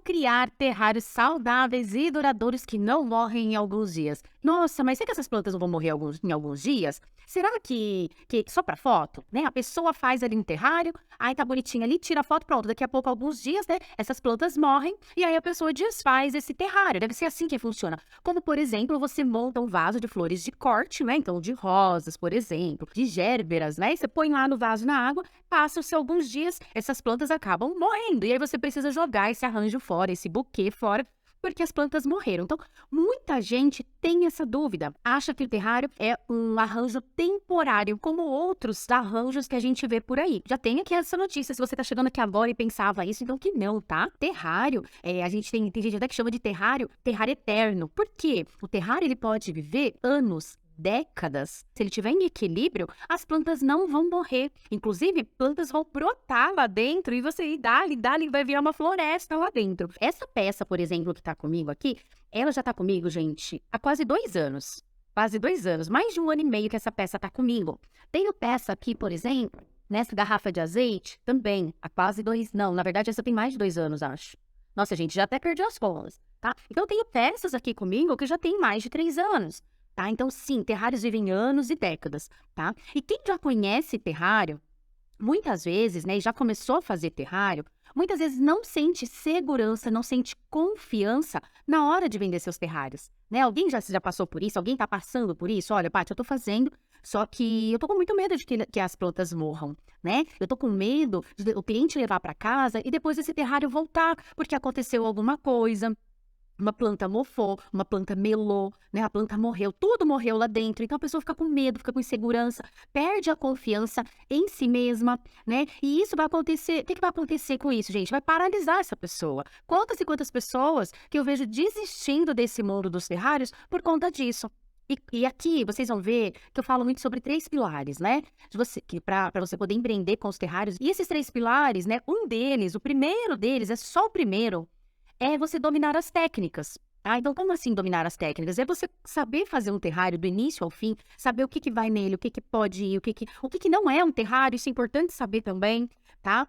criar terrários saudáveis e duradouros que não morrem em alguns dias. Nossa, mas será que essas plantas não vão morrer em alguns dias? Será que só para foto, né? A pessoa faz ali um terrário, aí tá bonitinho ali, tira a foto, pronto. Daqui a pouco, alguns dias, né? Essas plantas morrem e aí a pessoa desfaz esse terrário. Deve ser assim que funciona. Como, por exemplo, você monta um vaso de flores de corte, né? Então, de rosas, por exemplo, de gérberas, né? E você põe lá no vaso na água, passa-se alguns dias, essas plantas acabam morrendo. E aí você precisa jogar esse arranjo fora, esse buquê fora, porque as plantas morreram. Então, muita gente tem essa dúvida, acha que o terrário é um arranjo temporário, como outros arranjos que a gente vê por aí. Já tem aqui essa notícia, se você tá chegando aqui agora e pensava isso, então que não, tá? Terrário, a gente tem gente até que chama de terrário eterno. Por quê? O terrário, ele pode viver anos, décadas. Se ele estiver em equilíbrio, as plantas não vão morrer. Inclusive, plantas vão brotar lá dentro e você ir dali, vai virar uma floresta lá dentro. Essa peça, por exemplo, que tá comigo aqui, ela já tá comigo, gente, há quase 2 anos. Quase 2 anos. Mais de 1 ano e meio que essa peça tá comigo. Tenho peça aqui, por exemplo, nessa garrafa de azeite, também, há quase 2... Não, na verdade, essa tem mais de 2 anos, acho. Nossa, gente, já até perdi as contas, tá? Então, eu tenho peças aqui comigo que já tem mais de 3 anos. Tá? Então, sim, terrários vivem anos e décadas, tá? E quem já conhece terrário, muitas vezes, né, e já começou a fazer terrário, muitas vezes não sente segurança, não sente confiança na hora de vender seus terrários, né? Alguém já passou por isso? Alguém tá passando por isso? Olha, Paty, eu tô fazendo, só que eu tô com muito medo de que as plantas morram, né? Eu tô com medo de o cliente levar para casa e depois esse terrário voltar, porque aconteceu alguma coisa. Uma planta mofou, uma planta melou, né? A planta morreu, tudo morreu lá dentro. Então a pessoa fica com medo, fica com insegurança, perde a confiança em si mesma, né? E isso vai acontecer. O que vai acontecer com isso, gente? Vai paralisar essa pessoa. Quantas e quantas pessoas que eu vejo desistindo desse mundo dos terrários por conta disso? E aqui vocês vão ver que eu falo muito sobre 3 pilares, né? Para você poder empreender com os terrários. E esses 3 pilares, né? Um deles, o primeiro deles, é só o primeiro, é você dominar as técnicas, tá? Então, como assim dominar as técnicas? É você saber fazer um terrário do início ao fim, saber o que vai nele, o que pode ir, o que não é um terrário, isso é importante saber também, tá?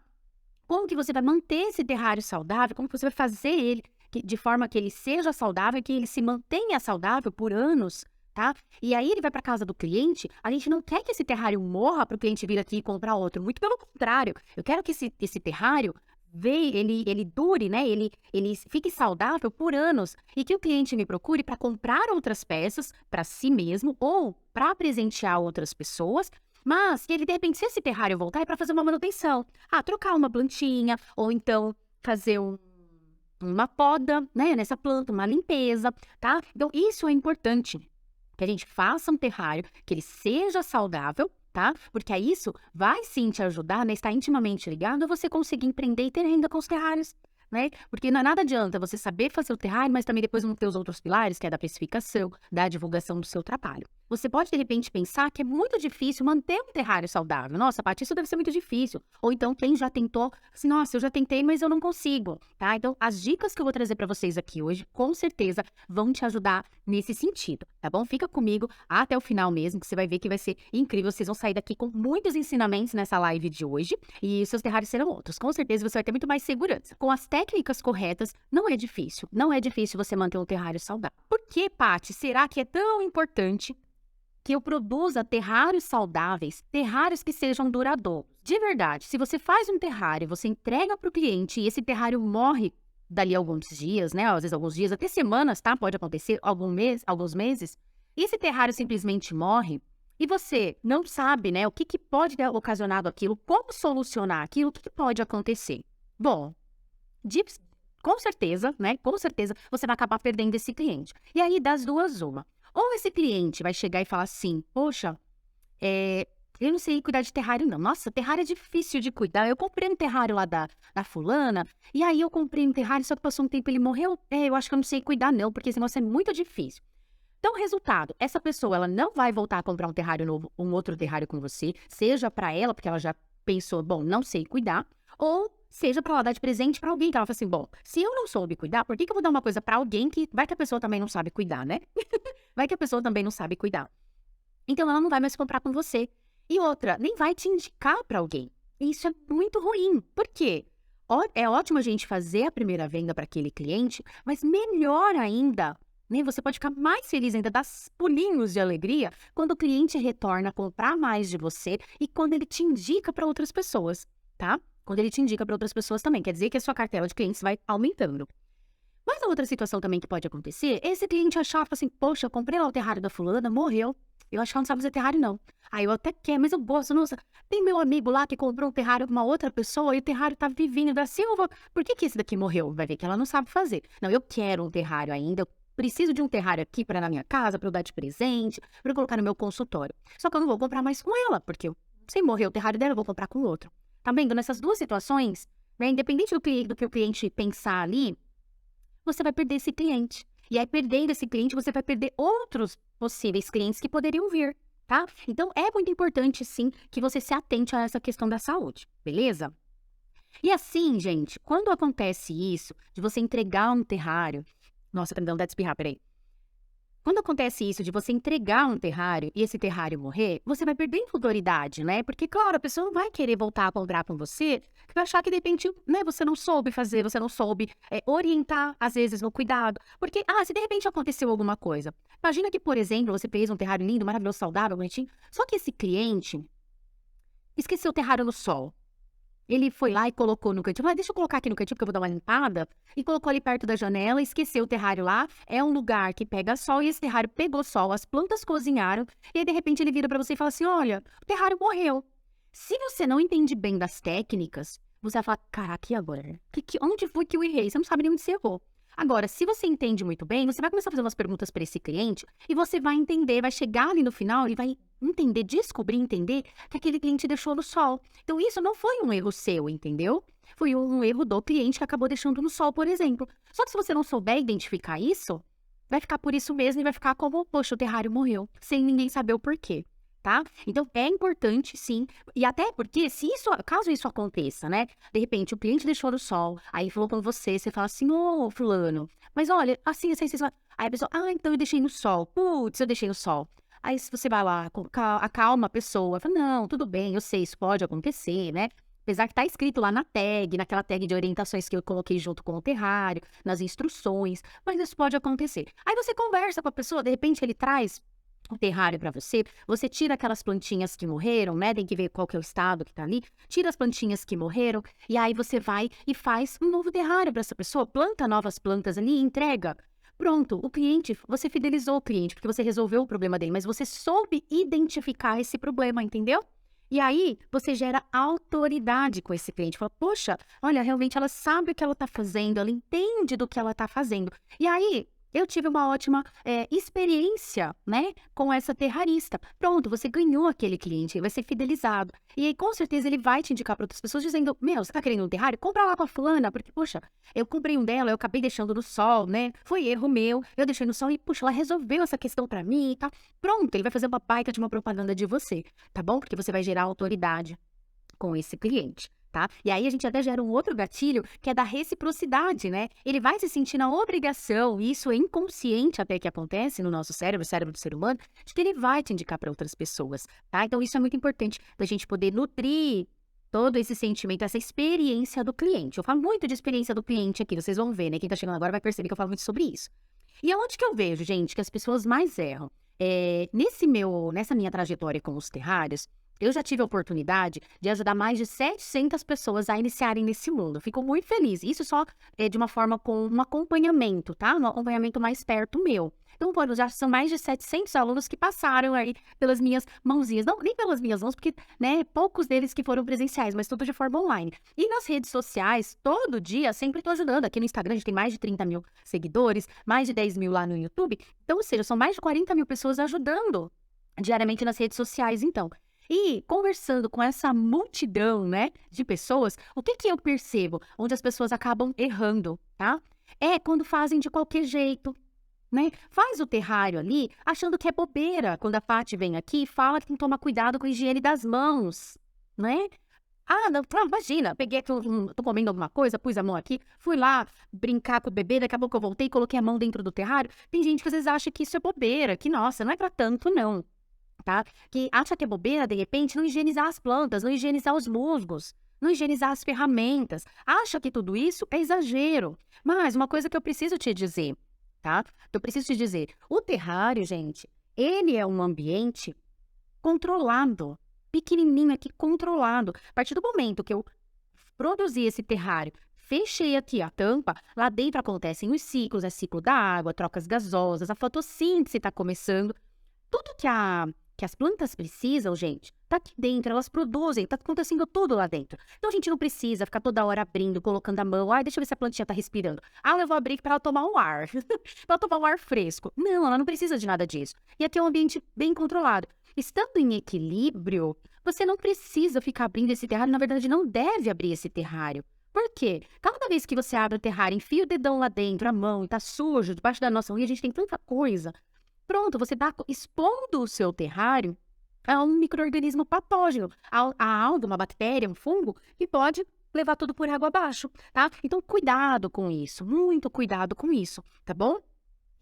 Como que você vai manter esse terrário saudável, como que você vai fazer ele de forma que ele seja saudável, que ele se mantenha saudável por anos, tá? E aí ele vai para casa do cliente, a gente não quer que esse terrário morra para o cliente vir aqui e comprar outro, muito pelo contrário, eu quero que esse terrário ele dure, né? Ele fique saudável por anos e que o cliente me procure para comprar outras peças para si mesmo ou para presentear outras pessoas, mas que ele, de repente, se esse terrário voltar, é para fazer uma manutenção. Ah, trocar uma plantinha ou então fazer uma poda, né, nessa planta, uma limpeza, tá? Então, isso é importante, que a gente faça um terrário, que ele seja saudável, tá? Porque aí isso vai sim te ajudar, né? Estar intimamente ligado a você conseguir empreender e ter renda com os terrários, né? Porque não é nada adianta você saber fazer o terrário, mas também depois não ter os outros pilares, que é da precificação, da divulgação do seu trabalho. Você pode, de repente, pensar que é muito difícil manter um terrário saudável. Nossa, Paty, isso deve ser muito difícil. Ou então, quem já tentou, assim, nossa, eu já tentei, mas eu não consigo, tá? Então, as dicas que eu vou trazer para vocês aqui hoje, com certeza, vão te ajudar nesse sentido, tá bom? Fica comigo até o final mesmo, que você vai ver que vai ser incrível. Vocês vão sair daqui com muitos ensinamentos nessa live de hoje e seus terrários serão outros. Com certeza, você vai ter muito mais segurança. Com as técnicas corretas, não é difícil. Não é difícil você manter um terrário saudável. Por que, Paty, será que é tão importante que eu produza terrários saudáveis, terrários que sejam duradouros? De verdade, se você faz um terrário, você entrega para o cliente e esse terrário morre dali a alguns dias, né? Às vezes alguns dias, até semanas, tá? Pode acontecer alguns meses. E esse terrário simplesmente morre e você não sabe, né? O que pode ter ocasionado aquilo, como solucionar aquilo, o que pode acontecer? Bom, com certeza, né? Com certeza você vai acabar perdendo esse cliente. E aí, das duas, uma. Ou esse cliente vai chegar e falar assim, poxa, eu não sei cuidar de terrário, não. Nossa, terrário é difícil de cuidar. Eu comprei um terrário lá da fulana, e aí eu comprei um terrário, só que passou um tempo ele morreu. Eu acho que eu não sei cuidar, não, porque esse negócio é muito difícil. Então, resultado, essa pessoa, ela não vai voltar a comprar um terrário novo, um outro terrário com você, seja para ela, porque ela já pensou, bom, não sei cuidar, ou seja para ela dar de presente para alguém, que ela fala assim, bom, se eu não soube cuidar, por que eu vou dar uma coisa para alguém que vai que a pessoa também não sabe cuidar, né? Vai que a pessoa também não sabe cuidar. Então, ela não vai mais comprar com você. E outra, nem vai te indicar para alguém. E isso é muito ruim. Por quê? É ótimo a gente fazer a primeira venda para aquele cliente, mas melhor ainda, né? Você pode ficar mais feliz ainda, dar pulinhos de alegria quando o cliente retorna a comprar mais de você e quando ele te indica para outras pessoas, tá? Quando ele te indica para outras pessoas também, quer dizer que a sua cartela de clientes vai aumentando. Mas a outra situação também que pode acontecer, é esse cliente achar, fala assim, poxa, eu comprei lá o terrário da fulana, morreu. Eu acho que ela não sabe fazer terrário, não. Aí eu até quero, mas eu gosto, nossa. Tem meu amigo lá que comprou um terrário com uma outra pessoa e o terrário tá vivinho da Silva. Por que que esse daqui morreu? Vai ver que ela não sabe fazer. Não, eu quero um terrário ainda, eu preciso de um terrário aqui para na minha casa, para eu dar de presente, para eu colocar no meu consultório. Só que eu não vou comprar mais com ela, porque se morrer o terrário dela, eu vou comprar com outro. Tá vendo? Nessas duas situações, né, independente do que o cliente pensar ali, você vai perder esse cliente. E aí, perdendo esse cliente, você vai perder outros possíveis clientes que poderiam vir, tá? Então, é muito importante, sim, que você se atente a essa questão da saúde, beleza? E assim, gente, quando acontece isso, de você entregar um terrário... Nossa, tá me dando vontade de espirrar, peraí. Quando acontece isso de você entregar um terrário e esse terrário morrer, você vai perder autoridade, né? Porque, claro, a pessoa não vai querer voltar a comprar com você, que vai achar que, de repente, né, você não soube fazer, você não soube orientar, às vezes, no cuidado. Porque, se de repente aconteceu alguma coisa. Imagina que, por exemplo, você fez um terrário lindo, maravilhoso, saudável, bonitinho, só que esse cliente esqueceu o terrário no sol. Ele foi lá e colocou no cantinho. Deixa eu colocar aqui no cantinho, porque eu vou dar uma limpada. E colocou ali perto da janela, esqueceu o terrário lá. É um lugar que pega sol e esse terrário pegou sol, as plantas cozinharam. E aí, de repente, ele vira pra você e fala assim: olha, o terrário morreu. Se você não entende bem das técnicas, você vai falar: caraca, e agora? Onde foi que eu errei? Você não sabe nem onde você errou. Agora, se você entende muito bem, você vai começar a fazer umas perguntas para esse cliente e você vai entender, vai chegar ali no final e vai entender, descobrir, entender que aquele cliente deixou no sol. Então, isso não foi um erro seu, entendeu? Foi um erro do cliente que acabou deixando no sol, por exemplo. Só que se você não souber identificar isso, vai ficar por isso mesmo e vai ficar como, poxa, o terrário morreu, sem ninguém saber o porquê. Tá? Então, é importante, sim, e até porque, caso isso aconteça, né, de repente, o cliente deixou no sol, aí falou com você, você fala assim, ô, fulano, mas olha, assim, aí a pessoa, então eu deixei no sol, putz, eu deixei no sol. Aí se você vai lá, acalma a pessoa, fala, não, tudo bem, eu sei, isso pode acontecer, né, apesar que tá escrito lá na tag, naquela tag de orientações que eu coloquei junto com o terrário, nas instruções, mas isso pode acontecer. Aí você conversa com a pessoa, de repente ele traz o terrário para você, você tira aquelas plantinhas que morreram, né? Tem que ver qual que é o estado que tá ali. Tira as plantinhas que morreram e aí você vai e faz um novo terrário para essa pessoa, planta novas plantas ali e entrega. Pronto, você fidelizou o cliente porque você resolveu o problema dele, mas você soube identificar esse problema, entendeu? E aí, você gera autoridade com esse cliente. Fala, poxa, olha, realmente ela sabe o que ela tá fazendo, ela entende do que ela tá fazendo. E aí, eu tive uma ótima experiência, né, com essa terrarista. Pronto, você ganhou aquele cliente, ele vai ser fidelizado. E aí, com certeza, ele vai te indicar para outras pessoas dizendo, meu, você tá querendo um terrário? Compra lá com a fulana, porque, poxa, eu comprei um dela, eu acabei deixando no sol, né? Foi erro meu, eu deixei no sol e, puxa, ela resolveu essa questão para mim e tal. Pronto, ele vai fazer uma baita de uma propaganda de você, tá bom? Porque você vai gerar autoridade com esse cliente. Tá? E aí a gente até gera um outro gatilho, que é da reciprocidade, né? Ele vai se sentir na obrigação, e isso é inconsciente até que acontece no nosso cérebro, cérebro do ser humano, de que ele vai te indicar para outras pessoas, tá? Então isso é muito importante da gente poder nutrir todo esse sentimento, essa experiência do cliente. Eu falo muito de experiência do cliente aqui, vocês vão ver, né? Quem tá chegando agora vai perceber que eu falo muito sobre isso. E aonde que eu vejo, gente, que as pessoas mais erram? Nessa minha trajetória com os terrários, eu já tive a oportunidade de ajudar mais de 700 pessoas a iniciarem nesse mundo. Fico muito feliz. Isso só de uma forma com um acompanhamento, tá? Um acompanhamento mais perto meu. Então, pô, já são mais de 700 alunos que passaram aí pelas minhas mãozinhas. Não, nem pelas minhas mãos, porque, né, poucos deles que foram presenciais, mas tudo de forma online. E nas redes sociais, todo dia, sempre estou ajudando. Aqui no Instagram, a gente tem mais de 30 mil seguidores, mais de 10 mil lá no YouTube. Então, ou seja, são mais de 40 mil pessoas ajudando diariamente nas redes sociais, então. E conversando com essa multidão, né, de pessoas, o que que eu percebo? Onde as pessoas acabam errando, tá? É quando fazem de qualquer jeito, né? Faz o terrário ali, achando que é bobeira. Quando a Paty vem aqui, fala que tem que tomar cuidado com a higiene das mãos, né? Não, imagina, peguei aqui, tô comendo alguma coisa, pus a mão aqui, fui lá brincar com o bebê, daqui a pouco eu voltei, coloquei a mão dentro do terrário. Tem gente que às vezes acha que isso é bobeira, que nossa, não é pra tanto não. Tá? Que acha que é bobeira, de repente, não higienizar as plantas, não higienizar os musgos, não higienizar as ferramentas. Acha que tudo isso é exagero. Mas uma coisa que eu preciso te dizer, tá? Eu preciso te dizer, o terrário, gente, ele é um ambiente controlado, pequenininho aqui, controlado. A partir do momento que eu produzi esse terrário, fechei aqui a tampa, lá dentro acontecem os ciclos, é ciclo da água, trocas gasosas, a fotossíntese está começando. Tudo que as plantas precisam, gente, tá aqui dentro, elas produzem, tá acontecendo tudo lá dentro. Então a gente não precisa ficar toda hora abrindo, colocando a mão, ai, deixa eu ver se a plantinha tá respirando. Ah, eu vou abrir para ela tomar um ar, para ela tomar um ar fresco. Não, ela não precisa de nada disso. E aqui é um ambiente bem controlado. Estando em equilíbrio, você não precisa ficar abrindo esse terrário, na verdade não deve abrir esse terrário. Por quê? Cada vez que você abre o terrário, enfia o dedão lá dentro, a mão, e tá sujo, debaixo da nossa unha, a gente tem tanta coisa. Pronto, você está expondo o seu terrário a um micro-organismo patógeno, a alga, uma bactéria, um fungo, que pode levar tudo por água abaixo, tá? Então, cuidado com isso, muito cuidado com isso, tá bom?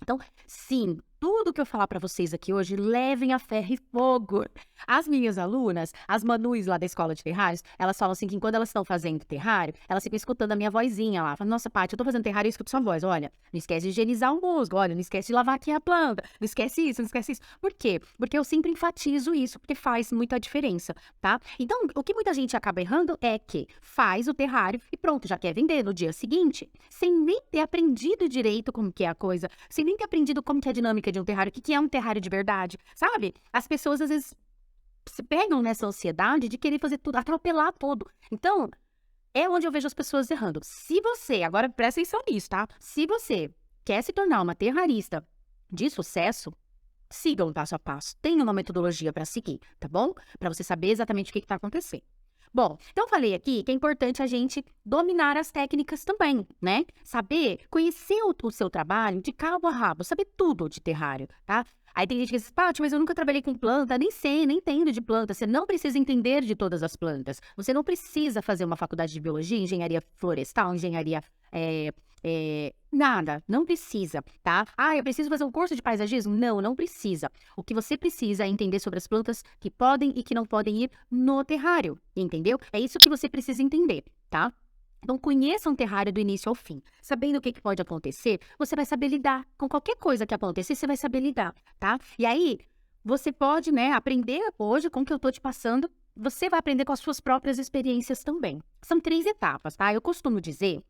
Então, sim, tudo que eu falar para vocês aqui hoje, levem a ferro e fogo. As minhas alunas, as manus lá da escola de terrários, elas falam assim que quando elas estão fazendo terrário, elas ficam escutando a minha vozinha lá. Falam, nossa, Paty, eu tô fazendo terrário e escuto sua voz. Olha, não esquece de higienizar o musgo, olha, não esquece de lavar aqui a planta, não esquece isso, não esquece isso. Por quê? Porque eu sempre enfatizo isso, porque faz muita diferença, tá? Então, o que muita gente acaba errando é que faz o terrário e pronto, já quer vender no dia seguinte, sem nem ter aprendido direito como que é a coisa, sem nem ter aprendido como que é a dinâmica de um terrário, o que é um terrário de verdade, sabe? As pessoas, às vezes, se pegam nessa ansiedade de querer fazer tudo, atropelar tudo. Então, é onde eu vejo as pessoas errando. Se você, agora presta atenção nisso, tá? Se você quer se tornar uma terrarista de sucesso, siga um passo a passo. Tem uma metodologia para seguir, tá bom? Para você saber exatamente o que está acontecendo. Bom, então falei aqui que é importante a gente dominar as técnicas também, né? Saber, conhecer o seu trabalho de cabo a rabo, saber tudo de terrário, tá? Aí tem gente que diz, Paty, mas eu nunca trabalhei com planta, nem sei, nem entendo de planta. Você não precisa entender de todas as plantas. Você não precisa fazer uma faculdade de biologia, engenharia florestal, engenharia nada, não precisa, tá? Ah, eu preciso fazer um curso de paisagismo? Não, não precisa. O que você precisa é entender sobre as plantas que podem e que não podem ir no terrário, entendeu? É isso que você precisa entender, tá? Então, conheça um terrário do início ao fim. Sabendo o que pode acontecer, você vai saber lidar. Com qualquer coisa que acontecer, você vai saber lidar, tá? E aí, você pode, né, aprender hoje com o que eu tô te passando, você vai aprender com as suas próprias experiências também. São 3 etapas, tá? Eu costumo dizer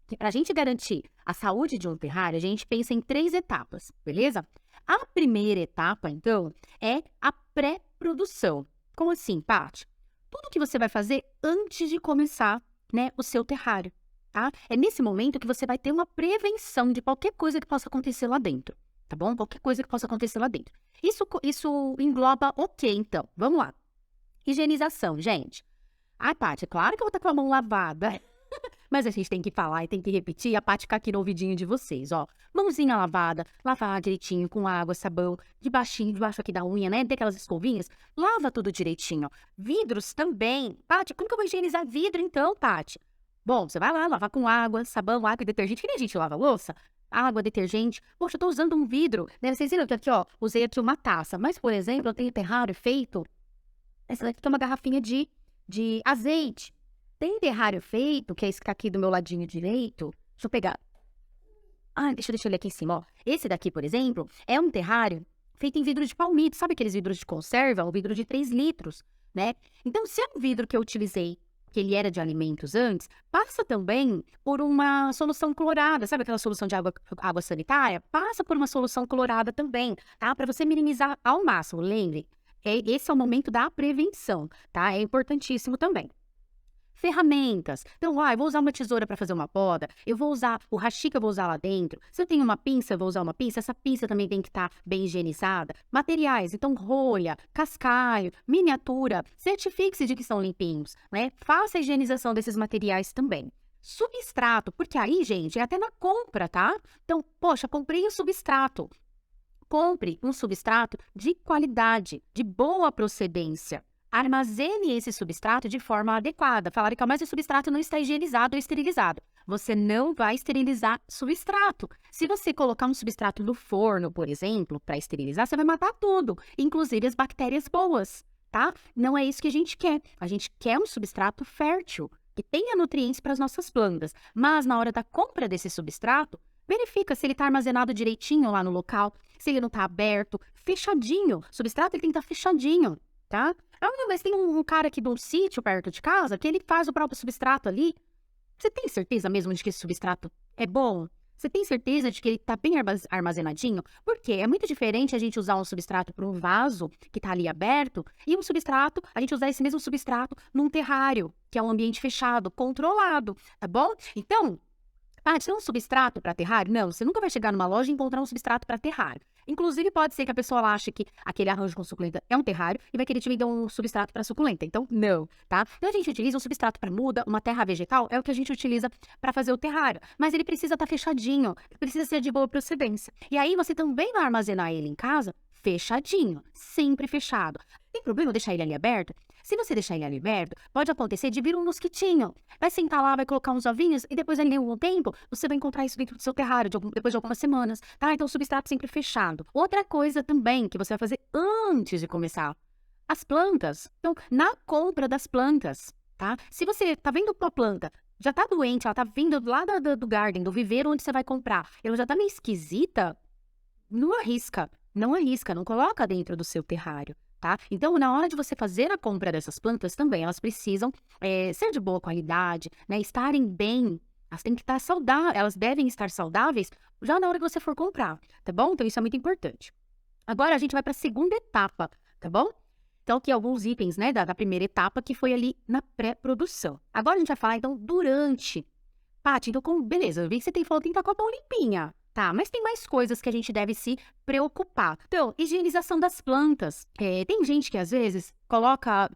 que para a gente garantir a saúde de um terrário, a gente pensa em 3 etapas, beleza? A primeira etapa, então, é a pré-produção. Como assim, Paty? Tudo que você vai fazer antes de começar, né, o seu terrário, tá? É nesse momento que você vai ter uma prevenção de qualquer coisa que possa acontecer lá dentro, tá bom? Qualquer coisa que possa acontecer lá dentro. Isso engloba o quê, então? Vamos lá. Higienização, gente. Ai, Paty, é claro que eu vou estar com a mão lavada. Mas a gente tem que falar e tem que repetir, a Paty ficar aqui no ouvidinho de vocês, ó. Mãozinha lavada, lavar direitinho com água, sabão, debaixo aqui da unha, né? Tem aquelas escovinhas, lava tudo direitinho, ó. Vidros também. Paty, como que eu vou higienizar vidro então, Paty? Bom, você vai lá, lavar com água, sabão, água e detergente, que nem a gente lava a louça. Água, detergente. Poxa, eu tô usando um vidro, né? Vocês viram que aqui, ó, usei aqui uma taça. Mas, por exemplo, eu tenho terrário feito. Essa daqui é uma garrafinha de azeite. Tem terrário feito, que é esse que tá aqui do meu ladinho direito. Deixa eu pegar. Ah, deixa eu ler aqui em cima, ó. Esse daqui, por exemplo, é um terrário feito em vidro de palmito. Sabe aqueles vidros de conserva? Um vidro de 3 litros, né? Então, se é um vidro que eu utilizei, que ele era de alimentos antes, passa também por uma solução clorada. Sabe aquela solução de água sanitária? Passa por uma solução clorada também, tá? Para você minimizar ao máximo. Lembre, esse é o momento da prevenção, tá? É importantíssimo também. Ferramentas. Então, eu vou usar uma tesoura para fazer uma poda, eu vou usar o hashi que eu vou usar lá dentro. Se eu tenho uma pinça, eu vou usar uma pinça, essa pinça também tem que estar bem higienizada. Materiais, então rolha, cascalho, miniatura, certifique-se de que são limpinhos, né? Faça a higienização desses materiais também. Substrato, porque aí, gente, é até na compra, tá? Então, poxa, comprei o substrato. Compre um substrato de qualidade, de boa procedência. Armazene esse substrato de forma adequada. Falaram que mas o substrato não está higienizado ou esterilizado. Você não vai esterilizar substrato. Se você colocar um substrato no forno, por exemplo, para esterilizar, você vai matar tudo, inclusive as bactérias boas, tá? Não é isso que a gente quer. A gente quer um substrato fértil, que tenha nutrientes para as nossas plantas. Mas na hora da compra desse substrato, verifica se ele está armazenado direitinho lá no local, se ele não está aberto, fechadinho. O substrato ele tem que estar fechadinho, tá? Ah, mas tem um cara aqui de um sítio perto de casa que ele faz o próprio substrato ali. Você tem certeza mesmo de que esse substrato é bom? Você tem certeza de que ele está bem armazenadinho? Porque é muito diferente a gente usar um substrato para um vaso que está ali aberto e um substrato, a gente usar esse mesmo substrato num terrário, que é um ambiente fechado, controlado, tá bom? Então, tem um substrato para terrário? Não, você nunca vai chegar numa loja e encontrar um substrato para terrário. Inclusive, pode ser que a pessoa ache que aquele arranjo com suculenta é um terrário e vai querer te vender um substrato para suculenta. Então, não, tá? Então, a gente utiliza um substrato para muda, uma terra vegetal, é o que a gente utiliza para fazer o terrário. Mas ele precisa estar fechadinho, precisa ser de boa procedência. E aí, você também vai armazenar ele em casa fechadinho, sempre fechado. Tem problema deixar ele ali aberto? Se você deixar ele ali aberto, pode acontecer de vir um mosquitinho. Vai sentar lá, vai colocar uns ovinhos e depois, ali algum tempo, você vai encontrar isso dentro do seu terrário, depois de algumas semanas, tá? Então, o substrato sempre fechado. Outra coisa também que você vai fazer antes de começar, as plantas. Então, na compra das plantas, tá? Se você tá vendo uma planta, já tá doente, ela tá vindo lá do garden, do viveiro onde você vai comprar, ela já tá meio esquisita, não arrisca, não coloca dentro do seu terrário. Tá? Então, na hora de você fazer a compra dessas plantas também, elas precisam ser de boa qualidade, né? Estarem bem, elas têm que estar saudáveis, elas devem estar saudáveis já na hora que você for comprar, tá bom? Então, isso é muito importante. Agora, a gente vai para a segunda etapa, tá bom? Então, aqui alguns itens, né, da primeira etapa, que foi ali na pré-produção. Agora, a gente vai falar, então, durante. Paty, então, beleza, eu vi que você falou que tem que estar com a mão limpinha. Tá, mas tem mais coisas que a gente deve se preocupar. Então, higienização das plantas. Tem gente que às vezes coloca.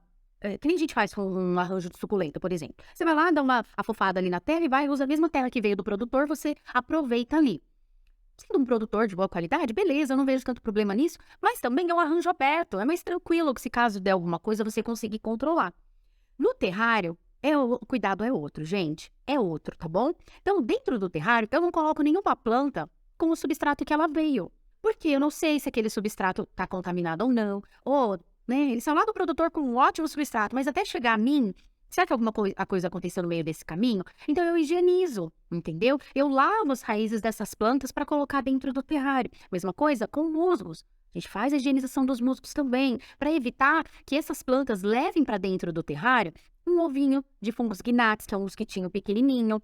Que nem a gente faz com um arranjo de suculenta, por exemplo. Você vai lá, dá uma afofada ali na terra e vai, usa a mesma terra que veio do produtor, você aproveita ali. Sendo um produtor de boa qualidade, beleza, eu não vejo tanto problema nisso, mas também é um arranjo aberto, é mais tranquilo que se caso der alguma coisa você conseguir controlar. No terrário, o cuidado é outro, gente. É outro, tá bom? Então, dentro do terrário, eu não coloco nenhuma planta com o substrato que ela veio. Porque eu não sei se aquele substrato está contaminado ou não. Ou, né, eles são lá do produtor com um ótimo substrato, mas até chegar a mim, será que alguma coisa aconteceu no meio desse caminho? Então, eu higienizo, entendeu? Eu lavo as raízes dessas plantas para colocar dentro do terrário. Mesma coisa com musgos. A gente faz a higienização dos musgos também, para evitar que essas plantas levem para dentro do terrário um ovinho de fungos gnats, que é um mosquitinho pequenininho,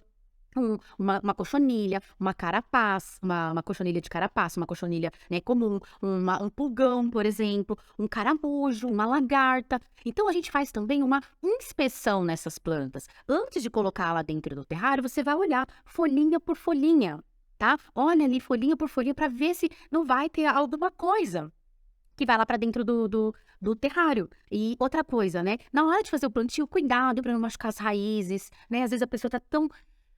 uma cochonilha, uma carapaz, uma cochonilha de carapaça, uma cochonilha, né, comum, um pulgão, por exemplo, um caramujo, uma lagarta. Então, a gente faz também uma inspeção nessas plantas. Antes de colocar lá dentro do terrário, você vai olhar folhinha por folhinha, tá? Olha ali folhinha por folhinha para ver se não vai ter alguma coisa que vai lá para dentro do terrário. E outra coisa, né? Na hora de fazer o plantio, cuidado para não machucar as raízes, né? Às vezes a pessoa tá tão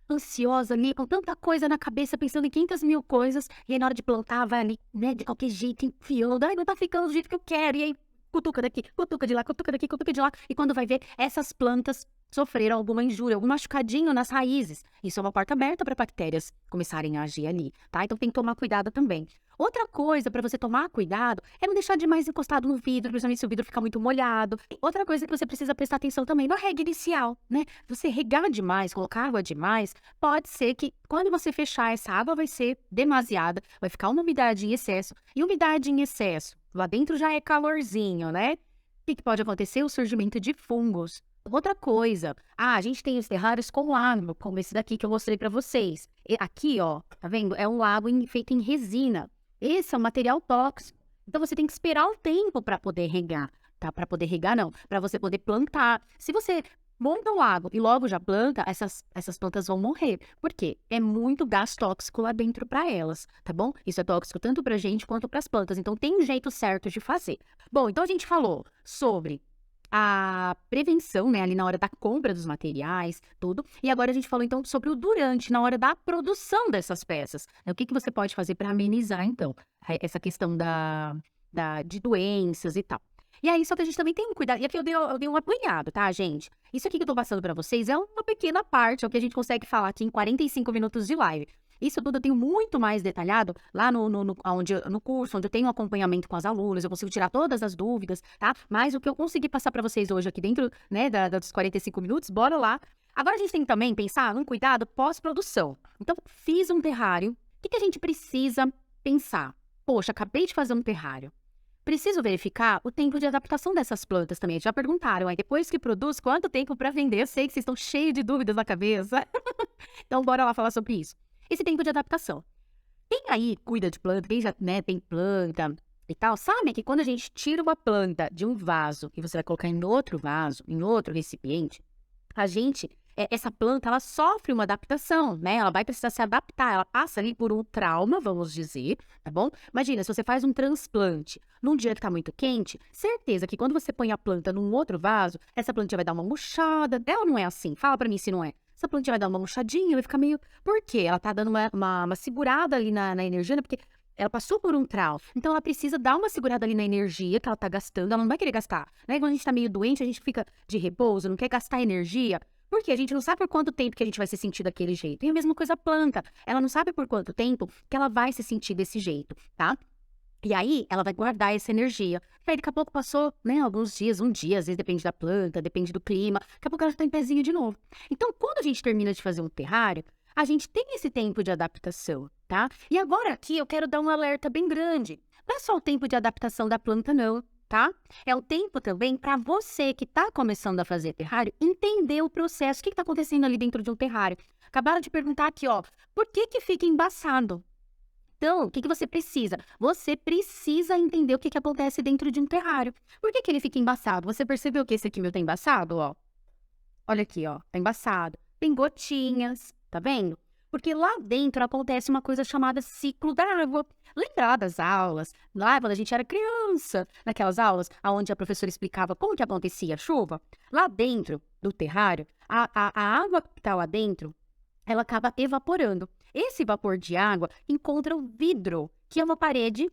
ansiosa ali, com tanta coisa na cabeça, pensando em 500 mil coisas, e aí na hora de plantar, vai ali, né, de qualquer jeito, enfiando, ai, não tá ficando do jeito que eu quero, e aí cutuca daqui, cutuca de lá, cutuca daqui, cutuca de lá, e quando vai ver, essas plantas sofreram alguma injúria, algum machucadinho nas raízes. Isso é uma porta aberta para bactérias começarem a agir ali, tá? Então tem que tomar cuidado também. Outra coisa para você tomar cuidado é não deixar demais encostado no vidro, principalmente se o vidro ficar muito molhado. Outra coisa que você precisa prestar atenção também na rega inicial, né? Você regar demais, colocar água demais, pode ser que quando você fechar essa água vai ser demasiada, vai ficar uma umidade em excesso. E umidade em excesso, lá dentro já é calorzinho, né? O que pode acontecer? O surgimento de fungos. Outra coisa, a gente tem os terrários com água, como esse daqui que eu mostrei para vocês. E aqui, ó, tá vendo? É um lago feito em resina. Esse é um material tóxico. Então, você tem que esperar um tempo para poder regar, tá? Para poder regar, não. Para você poder plantar. Se você monta um lago e logo já planta, essas plantas vão morrer. Por quê? É muito gás tóxico lá dentro para elas, tá bom? Isso é tóxico tanto para a gente quanto para as plantas. Então, tem um jeito certo de fazer. Bom, então a gente falou sobre a prevenção, né, ali na hora da compra dos materiais, tudo. E agora a gente falou, então, sobre o durante, na hora da produção dessas peças. O que você pode fazer para amenizar, então, essa questão de doenças e tal. E aí, só que a gente também tem um cuidado. E aqui eu dei um apanhado, tá, gente? Isso aqui que eu tô passando para vocês é uma pequena parte, é o que a gente consegue falar aqui em 45 minutos de live. Isso tudo eu tenho muito mais detalhado lá no curso, onde eu tenho acompanhamento com as alunas, eu consigo tirar todas as dúvidas, tá? Mas o que eu consegui passar para vocês hoje aqui dentro, né, dos 45 minutos, bora lá. Agora a gente tem que também pensar num cuidado pós-produção. Então, fiz um terrário, o que a gente precisa pensar? Poxa, acabei de fazer um terrário. Preciso verificar o tempo de adaptação dessas plantas também. Já perguntaram, aí depois que produz, quanto tempo para vender? Eu sei que vocês estão cheios de dúvidas na cabeça. Então, bora lá falar sobre isso. Esse tempo de adaptação. Quem aí cuida de planta, quem já, né, tem planta e tal, sabe que quando a gente tira uma planta de um vaso e você vai colocar em outro vaso, em outro recipiente, essa planta, ela sofre uma adaptação, né? Ela vai precisar se adaptar, ela passa ali por um trauma, vamos dizer, tá bom? Imagina, se você faz um transplante num dia que tá muito quente, certeza que quando você põe a planta num outro vaso, essa planta vai dar uma murchada. Ela não é assim, fala pra mim se não é. Essa planta vai dar uma murchadinha, vai ficar meio... Por quê? Ela tá dando uma segurada ali na energia, né? Porque ela passou por um trauma. Então, ela precisa dar uma segurada ali na energia que ela tá gastando. Ela não vai querer gastar, né? Quando a gente tá meio doente, a gente fica de repouso, não quer gastar energia. Porque a gente não sabe por quanto tempo que a gente vai se sentir daquele jeito. E a mesma coisa a planta. Ela não sabe por quanto tempo que ela vai se sentir desse jeito, tá? E aí, ela vai guardar essa energia. E aí, daqui a pouco passou, né, alguns dias, um dia, às vezes depende da planta, depende do clima. Daqui a pouco ela já tá em pezinho de novo. Então, quando a gente termina de fazer um terrário, a gente tem esse tempo de adaptação, tá? E agora aqui eu quero dar um alerta bem grande. Não é só o tempo de adaptação da planta, não. Tá? É o tempo também para você que está começando a fazer terrário entender o processo. O que está acontecendo ali dentro de um terrário? Acabaram de perguntar aqui, ó, por que fica embaçado? Então, o que você precisa? Você precisa entender o que acontece dentro de um terrário. Por que ele fica embaçado? Você percebeu que esse aqui meu tá embaçado, ó? Olha aqui, ó, tá embaçado. Tem gotinhas, tá vendo? Porque lá dentro acontece uma coisa chamada ciclo da água. Lembrar das aulas, lá quando a gente era criança, naquelas aulas onde a professora explicava como que acontecia a chuva? Lá dentro do terrário, a água que está lá dentro, ela acaba evaporando. Esse vapor de água encontra o vidro, que é uma parede,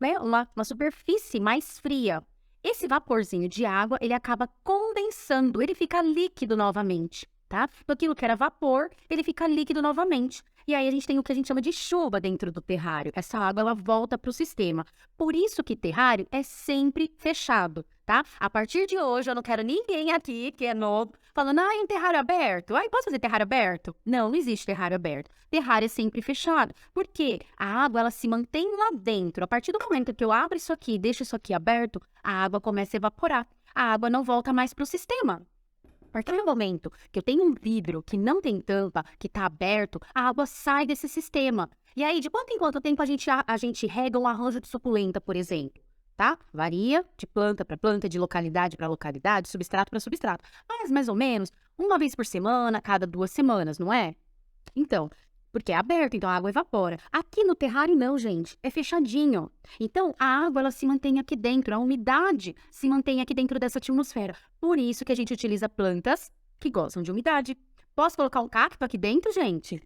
né, uma superfície mais fria. Esse vaporzinho de água, ele acaba condensando, ele fica líquido novamente. Tá? Então, aquilo que era vapor, ele fica líquido novamente. E aí a gente tem o que a gente chama de chuva dentro do terrário. Essa água, ela volta para o sistema. Por isso que terrário é sempre fechado, tá? A partir de hoje, eu não quero ninguém aqui, que é novo, falando, um terrário aberto? Posso fazer terrário aberto? Não, não existe terrário aberto. Terrário é sempre fechado. Por quê? A água, ela se mantém lá dentro. A partir do momento que eu abro isso aqui e deixo isso aqui aberto, a água começa a evaporar. A água não volta mais para o sistema. A partir do momento que eu tenho um vidro que não tem tampa, que está aberto, a água sai desse sistema. E aí, de quanto em quanto tempo a gente rega um arranjo de suculenta, por exemplo? Tá? Varia de planta para planta, de localidade para localidade, substrato para substrato. Mas, mais ou menos, uma vez por semana, cada 2 semanas, não é? Então, porque é aberto, então a água evapora. Aqui no terrário não, gente, é fechadinho. Então, a água, ela se mantém aqui dentro, a umidade se mantém aqui dentro dessa atmosfera. Por isso que a gente utiliza plantas que gostam de umidade. Posso colocar um cacto aqui dentro, gente?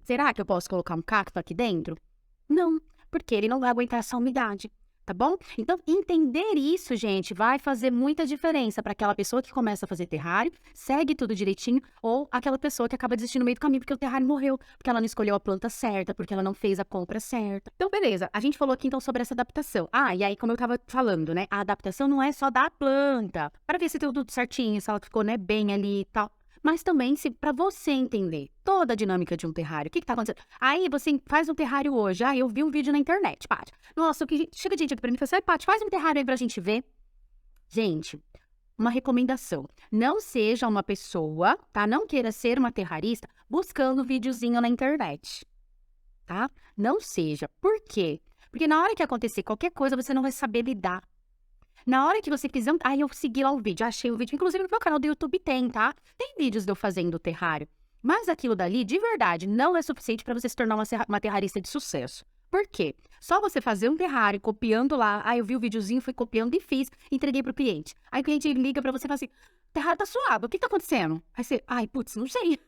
Será que eu posso colocar um cacto aqui dentro? Não, porque ele não vai aguentar essa umidade. Tá bom? Então, entender isso, gente, vai fazer muita diferença para aquela pessoa que começa a fazer terrário, segue tudo direitinho, ou aquela pessoa que acaba desistindo no meio do caminho porque o terrário morreu, porque ela não escolheu a planta certa, porque ela não fez a compra certa. Então, beleza. A gente falou aqui, então, sobre essa adaptação. E aí, como eu tava falando, né? A adaptação não é só da planta, para ver se deu tudo certinho, se ela ficou, né, bem ali e tal. Mas também para você entender toda a dinâmica de um terrário. O que está acontecendo? Aí você faz um terrário hoje. Eu vi um vídeo na internet, Paty. Nossa, chega de gente aqui para mim e fala assim, Paty, faz um terrário aí pra gente ver. Gente, uma recomendação. Não seja uma pessoa, tá? Não queira ser uma terrarista buscando videozinho na internet, tá? Não seja. Por quê? Porque na hora que acontecer qualquer coisa, você não vai saber lidar. Na hora que você quiser... eu segui lá o vídeo, achei o vídeo. Inclusive, no meu canal do YouTube tem, tá? Tem vídeos de eu fazendo terrário. Mas aquilo dali, de verdade, não é suficiente para você se tornar uma terrarista de sucesso. Por quê? Só você fazer um terrário, copiando lá. Eu vi o videozinho, fui copiando e fiz, entreguei pro cliente. Aí o cliente liga para você e fala assim, o terrário tá suado, o que tá acontecendo? Aí você, putz, não sei.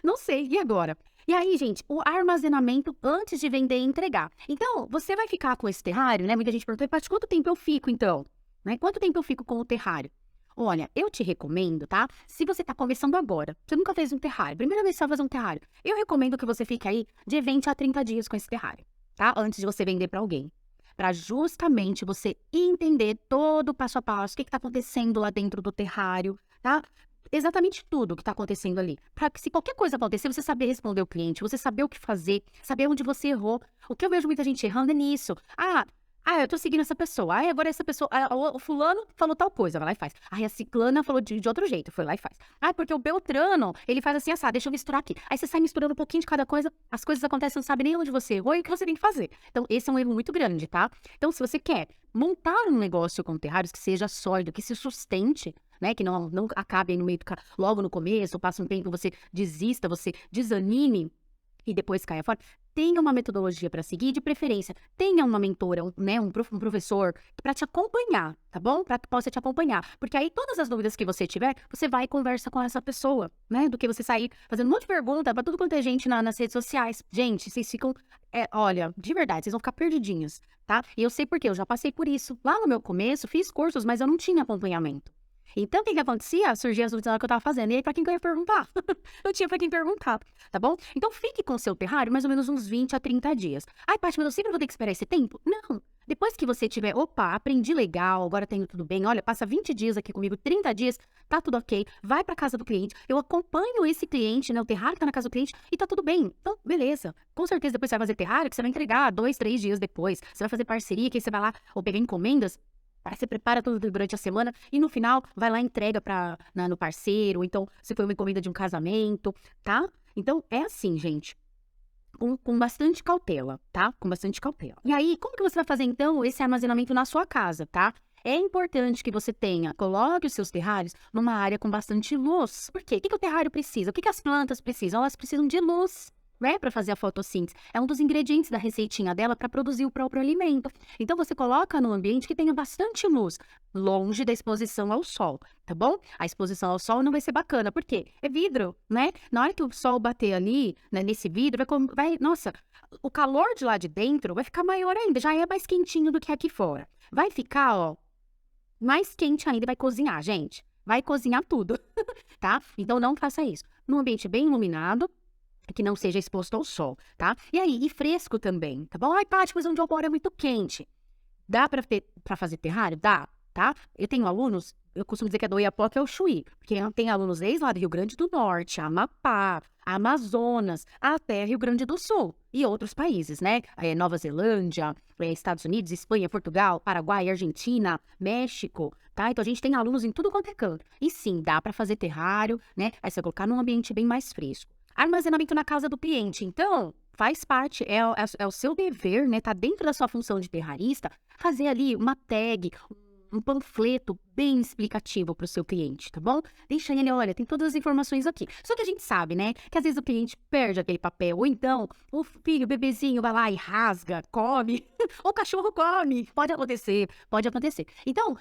Não sei, e agora? E aí, gente, o armazenamento antes de vender e entregar. Então, você vai ficar com esse terrário, né? Muita gente perguntou, Paty, quanto tempo eu fico, então? Né? Quanto tempo eu fico com o terrário? Olha, eu te recomendo, tá? Se você tá começando agora, você nunca fez um terrário, primeira vez que você vai fazer um terrário, eu recomendo que você fique aí de 20 a 30 dias com esse terrário, tá? Antes de você vender para alguém. Para justamente você entender todo o passo a passo, o que tá acontecendo lá dentro do terrário, tá? Exatamente tudo que tá acontecendo ali. Para que se qualquer coisa acontecer, você saber responder o cliente, você saber o que fazer, saber onde você errou. O que eu vejo muita gente errando é nisso. Eu tô seguindo essa pessoa. Agora essa pessoa. O fulano falou tal coisa, vai lá e faz. A ciclana falou de outro jeito, foi lá e faz. Porque o Beltrano, ele faz assim, assado, deixa eu misturar aqui. Aí você sai misturando um pouquinho de cada coisa, as coisas acontecem, você não sabe nem onde você errou e o que você tem que fazer. Então, esse é um erro muito grande, tá? Então, se você quer montar um negócio com terrários que seja sólido, que se sustente, né? Que não acabe aí no meio logo no começo, ou passe um tempo, você desista, você desanime e depois caia fora, tenha uma metodologia para seguir, de preferência, tenha uma mentora, um professor para te acompanhar, tá bom? Para que possa te acompanhar. Porque aí todas as dúvidas que você tiver, você vai e conversa com essa pessoa, né? Do que você sair fazendo um monte de pergunta para tudo quanto é gente nas redes sociais. Gente, vocês ficam, olha, de verdade, vocês vão ficar perdidinhas, tá? E eu sei por quê, eu já passei por isso. Lá no meu começo, fiz cursos, mas eu não tinha acompanhamento. Então, o que acontecia? Surgia as dúvidas na hora que eu tava fazendo. E aí, pra quem que eu ia perguntar? Não tinha pra quem perguntar, tá bom? Então, fique com o seu terrário mais ou menos uns 20 a 30 dias. Ai, Paty, mas eu sempre vou ter que esperar esse tempo? Não. Depois que você tiver, aprendi legal, agora tenho tudo bem, olha, passa 20 dias aqui comigo, 30 dias, tá tudo ok, vai pra casa do cliente, eu acompanho esse cliente, né, o terrário tá na casa do cliente e tá tudo bem. Então, beleza. Com certeza depois você vai fazer terrário que você vai entregar 2, 3 dias depois. Você vai fazer parceria, que aí você vai lá ou pegar encomendas. Aí você prepara tudo durante a semana e no final vai lá e entrega no parceiro, ou então se foi uma encomenda de um casamento, tá? Então é assim, gente, com bastante cautela, tá? Com bastante cautela. E aí, como que você vai fazer então esse armazenamento na sua casa, tá? É importante que você coloque os seus terrários numa área com bastante luz. Por quê? O que o terrário precisa? O que as plantas precisam? Elas precisam de luz, né, para fazer a fotossíntese. É um dos ingredientes da receitinha dela para produzir o próprio alimento. Então, você coloca no ambiente que tenha bastante luz, longe da exposição ao sol, tá bom? A exposição ao sol não vai ser bacana, por quê? É vidro, né? Na hora que o sol bater ali, né, nesse vidro, nossa, o calor de lá de dentro vai ficar maior ainda, já é mais quentinho do que aqui fora. Vai ficar, mais quente ainda, vai cozinhar, gente. Vai cozinhar tudo, tá? Então, não faça isso. Num ambiente bem iluminado, que não seja exposto ao sol, tá? E aí, e fresco também, tá bom? Ai, Paty, mas onde eu moro é muito quente. Dá pra fazer terrário? Dá, tá? Eu tenho alunos, eu costumo dizer que é do Oiapoque ao Chuí, porque tem alunos desde lá do Rio Grande do Norte, Amapá, Amazonas, até Rio Grande do Sul e outros países, né? Nova Zelândia, Estados Unidos, Espanha, Portugal, Paraguai, Argentina, México, tá? Então a gente tem alunos em tudo quanto é canto. E sim, dá pra fazer terrário, né? Aí você colocar num ambiente bem mais fresco. Armazenamento na casa do cliente, então, faz parte, é o seu dever, né? Tá dentro da sua função de terrarista, fazer ali uma tag, um panfleto bem explicativo para o seu cliente, tá bom? Deixa ele, olha, tem todas as informações aqui. Só que a gente sabe, né, que às vezes o cliente perde aquele papel, ou então o filho, o bebezinho vai lá e rasga, come, ou o cachorro come. Pode acontecer, pode acontecer. Então,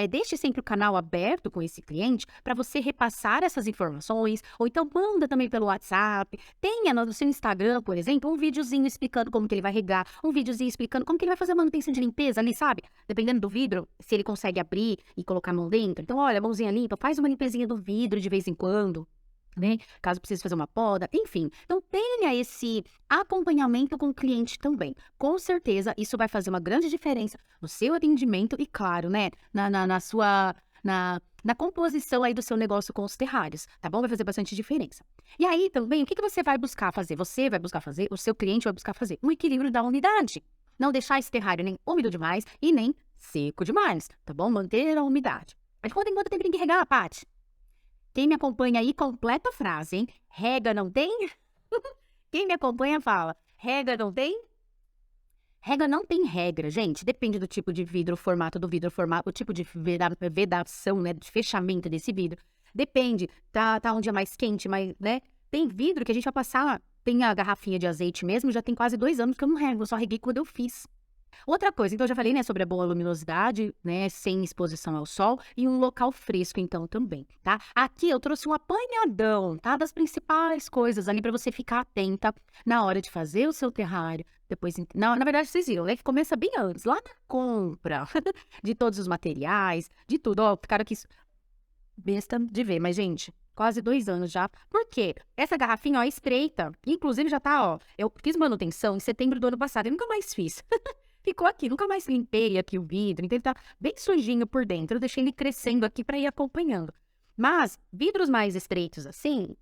deixe sempre o canal aberto com esse cliente para você repassar essas informações, ou então manda também pelo WhatsApp. Tenha no seu Instagram, por exemplo, um videozinho explicando como que ele vai regar, um videozinho explicando como que ele vai fazer a manutenção de limpeza ali, sabe? Dependendo do vidro, se ele consegue abrir e colocar a mão dentro. Então, olha, mãozinha limpa, faz uma limpezinha do vidro de vez em quando, né? Caso precise fazer uma poda, enfim. Então, tenha esse acompanhamento com o cliente também. Com certeza, isso vai fazer uma grande diferença no seu atendimento e, claro, né, na composição aí do seu negócio com os terrários, tá bom? Vai fazer bastante diferença. E aí, também, o que você vai buscar fazer? Você vai buscar fazer, o seu cliente vai buscar fazer um equilíbrio da umidade. Não deixar esse terrário nem úmido demais e nem seco demais, tá bom? Manter a umidade. Mas quanto tempo tem que regar, Paty? Quem me acompanha aí, completa a frase, hein? Rega não tem? Quem me acompanha fala, rega não tem? Rega não tem regra, gente. Depende do tipo de vidro, o formato do vidro, o tipo de vedação, né? De fechamento desse vidro. Depende, tá um dia mais quente, né? Tem vidro que a gente vai passar, tem a garrafinha de azeite mesmo, já tem quase 2 anos que eu não rego, eu só reguei quando eu fiz. Outra coisa, então eu já falei, né, sobre a boa luminosidade, né, sem exposição ao sol e um local fresco, então, também, tá? Aqui eu trouxe um apanhadão, tá, das principais coisas ali para você ficar atenta na hora de fazer o seu terrário. Depois, não, na verdade, vocês viram, né, que começa bem antes, lá na compra de todos os materiais, de tudo, ó, cara, que Besta de ver, mas, gente, quase 2 anos já. Por quê? Essa garrafinha, ó, é estreita. Inclusive já tá, ó, eu fiz manutenção em setembro do ano passado e nunca mais fiz. Ficou aqui, nunca mais limpei aqui o vidro, então ele tá bem sujinho por dentro. Eu deixei ele crescendo aqui para ir acompanhando. Mas vidros mais estreitos assim,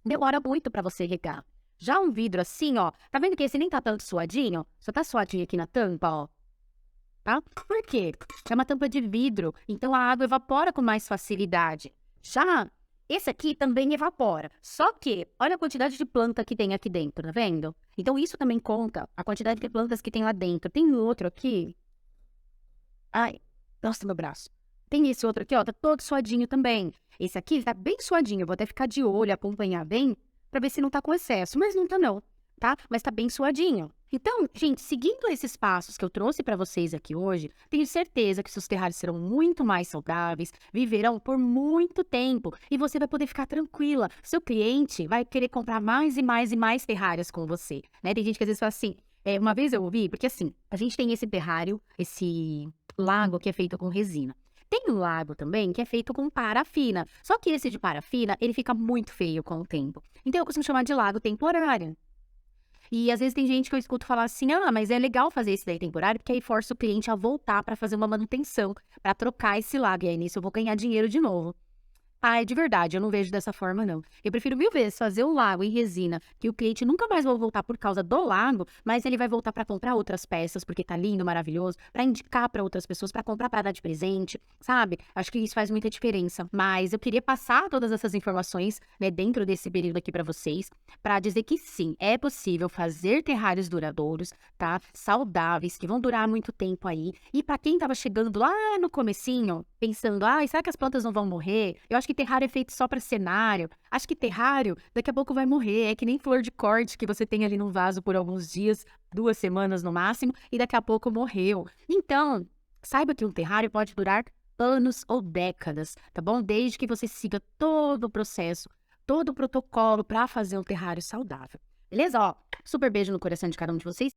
demora muito para você regar. Já um vidro assim, ó, tá vendo que esse nem tá tanto suadinho? Só tá suadinho aqui na tampa, ó, tá? Por quê? É uma tampa de vidro, então a água evapora com mais facilidade. Já esse aqui também evapora, só que olha a quantidade de planta que tem aqui dentro, tá vendo? Então isso também conta, a quantidade de plantas que tem lá dentro. Tem outro aqui, ai, nossa, meu braço. Tem esse outro aqui, ó, tá todo suadinho também. Esse aqui tá bem suadinho, eu vou até ficar de olho, acompanhar bem, pra ver se não tá com excesso, mas não tá não, tá? Mas tá bem suadinho. Então, gente, seguindo esses passos que eu trouxe pra vocês aqui hoje, tenho certeza que seus terrários serão muito mais saudáveis, viverão por muito tempo e você vai poder ficar tranquila. Seu cliente vai querer comprar mais e mais e mais terrários com você, né? Tem gente que às vezes fala assim, uma vez eu ouvi, porque assim, a gente tem esse terrário, esse lago que é feito com resina. Tem um lago também que é feito com parafina. Só que esse de parafina, ele fica muito feio com o tempo. Então eu costumo chamar de lago temporário. E às vezes tem gente que eu escuto falar assim: "Ah, mas é legal fazer esse daí temporário, porque aí força o cliente a voltar para fazer uma manutenção, para trocar esse lago, e aí nisso eu vou ganhar dinheiro de novo". Ai, de verdade, eu não vejo dessa forma, não. Eu prefiro 1000 vezes fazer um lago em resina, que o cliente nunca mais vai voltar por causa do lago, mas ele vai voltar para comprar outras peças, porque tá lindo, maravilhoso, para indicar para outras pessoas, para comprar para dar de presente, sabe? Acho que isso faz muita diferença. Mas eu queria passar todas essas informações, né, dentro desse período aqui para vocês, para dizer que sim, é possível fazer terrários duradouros, tá? Saudáveis, que vão durar muito tempo aí. E para quem tava chegando lá no comecinho, pensando: "Ai, será que as plantas não vão morrer?". Eu acho que terrário é feito só para cenário. Acho que terrário daqui a pouco vai morrer. É que nem flor de corte que você tem ali num vaso por alguns dias, 2 semanas no máximo, e daqui a pouco morreu. Então, saiba que um terrário pode durar anos ou décadas, tá bom? Desde que você siga todo o processo, todo o protocolo para fazer um terrário saudável. Beleza? Ó, super beijo no coração de cada um de vocês.